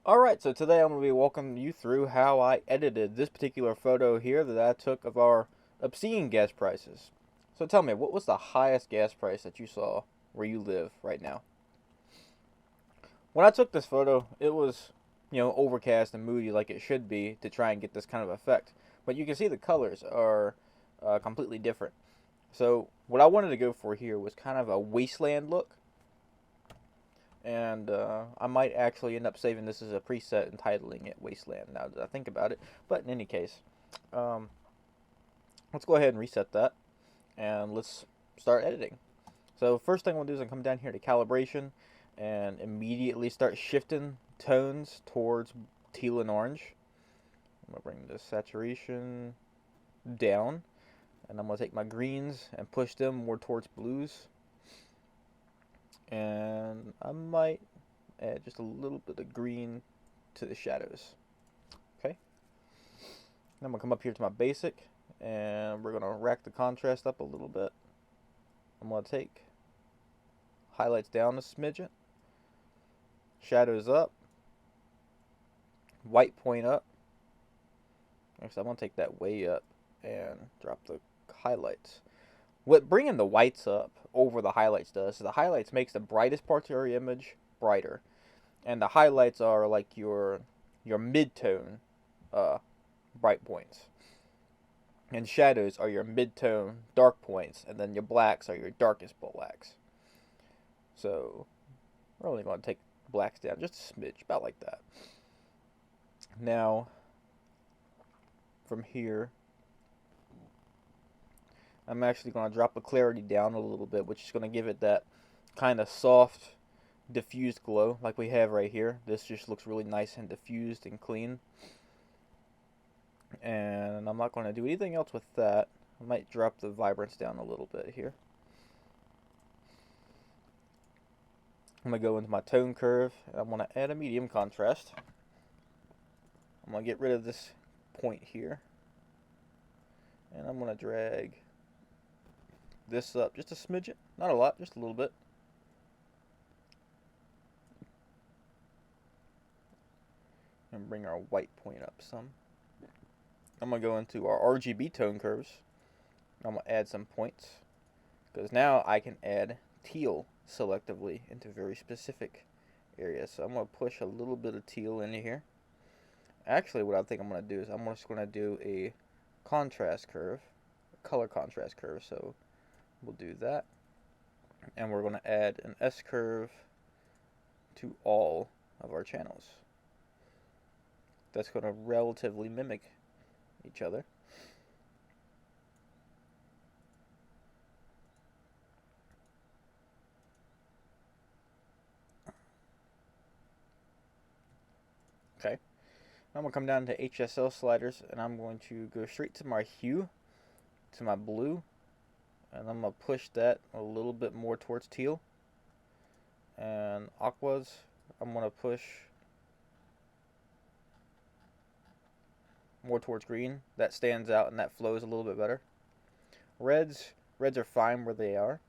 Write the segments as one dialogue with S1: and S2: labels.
S1: Alright, so today I'm going to be walking you through how I edited this particular photo here that I took of our obscene gas prices. So tell me, what was the highest gas price that you saw where you live right now? When I took this photo, it was, overcast and moody like it should be to try and get this kind of effect. But you can see the colors are completely different. So what I wanted to go for here was kind of a wasteland look. And I might actually end up saving this as a preset and titling it Wasteland now that I think about it. But in any case, um, let's go ahead and reset that, and let's start editing. So first thing I'm going to do is I'm come down here to Calibration and immediately start shifting tones towards teal and orange. I'm going to bring the saturation down, and I'm going to take my greens and push them more towards blues. And I might add just a little bit of green to the shadows. Okay. Then I'm going to come up here to my basic, and we're going to rack the contrast up a little bit. I'm going to take highlights down a smidgen, shadows up, white point up. Actually, I'm going to take that way up and drop the highlights. What bringing the whites up over the highlights does is the highlights makes the brightest parts of your image brighter, and the highlights are like your mid-tone bright points, and shadows are your mid-tone dark points, and then your blacks are your darkest blacks. So we're only going to take blacks down just a smidge, about like that. Now from here, I'm actually going to drop the clarity down a little bit, which is going to give it that kind of soft, diffused glow like we have right here. This just looks really nice and diffused and clean. And I'm not going to do anything else with that. I might drop the vibrance down a little bit here. I'm going to go into my tone curve, and I'm going to add a medium contrast. I'm going to get rid of this point here, and I'm going to drag this up just a smidgen, not a lot, just a little bit. And bring our white point up some. I'm going to go into our RGB tone curves. I'm going to add some points, because now I can add teal selectively into very specific areas. So I'm going to push a little bit of teal into here. Actually, what I think I'm going to do is I'm just going to do a contrast curve, a color contrast curve. So we'll do that, and we're going to add an S curve to all of our channels. That's going to relatively mimic each other. Okay, I'm going to come down to HSL sliders, and I'm going to go straight to my hue, to my blue, and I'm going to push that a little bit more towards teal. And aquas, I'm going to push more towards green. That stands out and that flows a little bit better. Reds are fine where they are.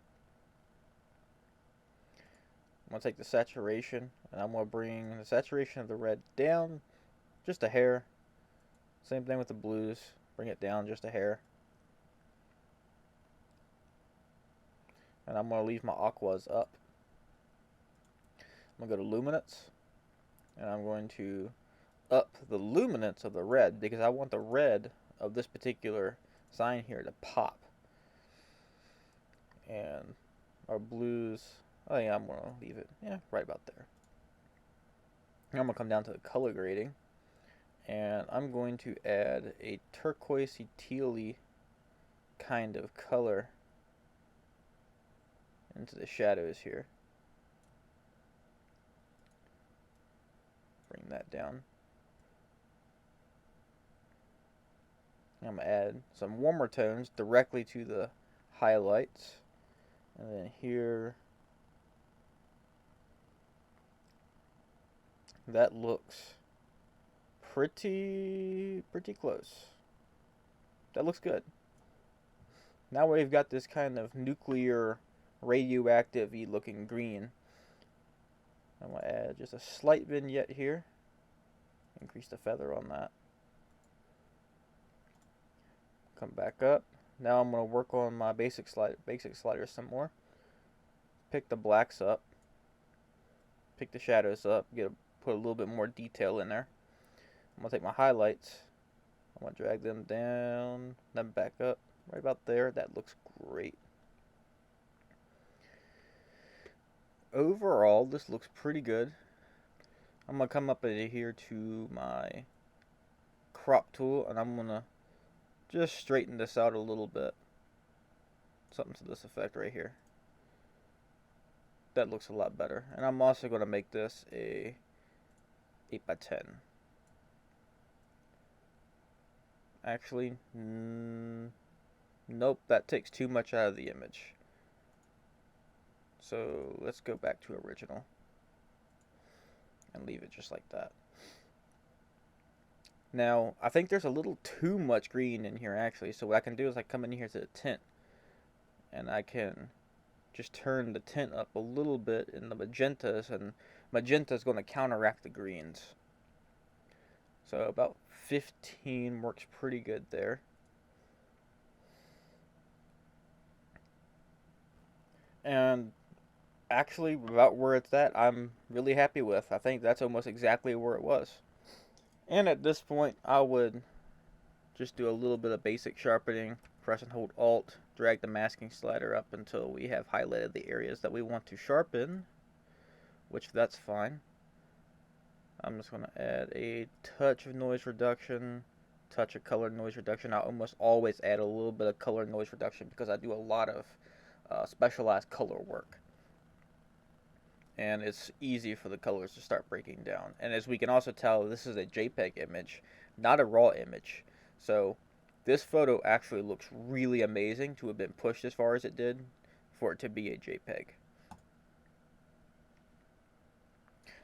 S1: I'm going to take the saturation, and I'm going to bring the saturation of the red down just a hair. Same thing with the blues. Bring it down just a hair. And I'm going to leave my aquas up. I'm going to go to luminance, and I'm going to up the luminance of the red, because I want the red of this particular sign here to pop. And our blues, oh yeah, I'm going to leave it, right about there. Now I'm going to come down to the color grading, and I'm going to add a turquoisey tealy kind of color into the shadows here. Bring that down. I'm going to add some warmer tones directly to the highlights. And then here, that looks pretty close. That looks good. Now we've got this kind of nuclear, radioactive-y looking green. I'm going to add just a slight vignette here. Increase the feather on that. Come back up. Now I'm going to work on my basic sliders some more. Pick the blacks up. Pick the shadows up. Put a little bit more detail in there. I'm going to take my highlights. I'm going to drag them down, then back up. Right about there. That looks great. Overall, this looks pretty good. I'm going to come up in here to my crop tool, and I'm going to just straighten this out a little bit. Something to this effect right here. That looks a lot better. And I'm also going to make this a 8x10. Actually, nope, that takes too much out of the image. So let's go back to original and leave it just like that. Now, I think there's a little too much green in here actually, so what I can do is I come in here to the tint, and I can just turn the tint up a little bit in the magentas, and magenta is going to counteract the greens. So about 15 works pretty good there. And actually, about where it's at, I'm really happy with. I think that's almost exactly where it was. And at this point, I would just do a little bit of basic sharpening. Press and hold Alt, drag the masking slider up until we have highlighted the areas that we want to sharpen, which that's fine. I'm just going to add a touch of noise reduction, touch of color noise reduction. I almost always add a little bit of color noise reduction because I do a lot of specialized color work. And it's easy for the colors to start breaking down. And as we can also tell, this is a JPEG image, not a RAW image. So this photo actually looks really amazing to have been pushed as far as it did for it to be a JPEG.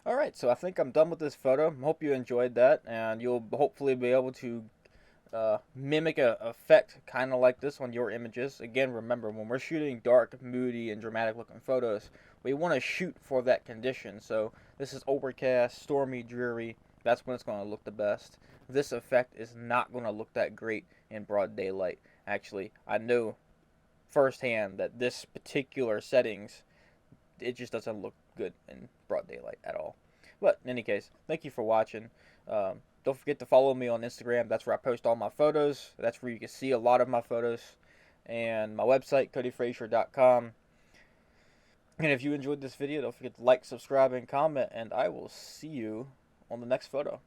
S1: Alright, so I think I'm done with this photo. I hope you enjoyed that, and you'll hopefully be able to mimic an effect kind of like this on your images. Again, remember, when we're shooting dark, moody, and dramatic looking photos, we want to shoot for that condition. So this is overcast, stormy, dreary. That's when it's going to look the best. This effect is not going to look that great in broad daylight. Actually, I know firsthand that this particular settings, it just doesn't look good in broad daylight at all. But in any case, thank you for watching. Don't forget to follow me on Instagram. That's where I post all my photos. That's where you can see a lot of my photos. And my website, codyfrazier.com. And if you enjoyed this video, don't forget to like, subscribe, and comment. And I will see you on the next photo.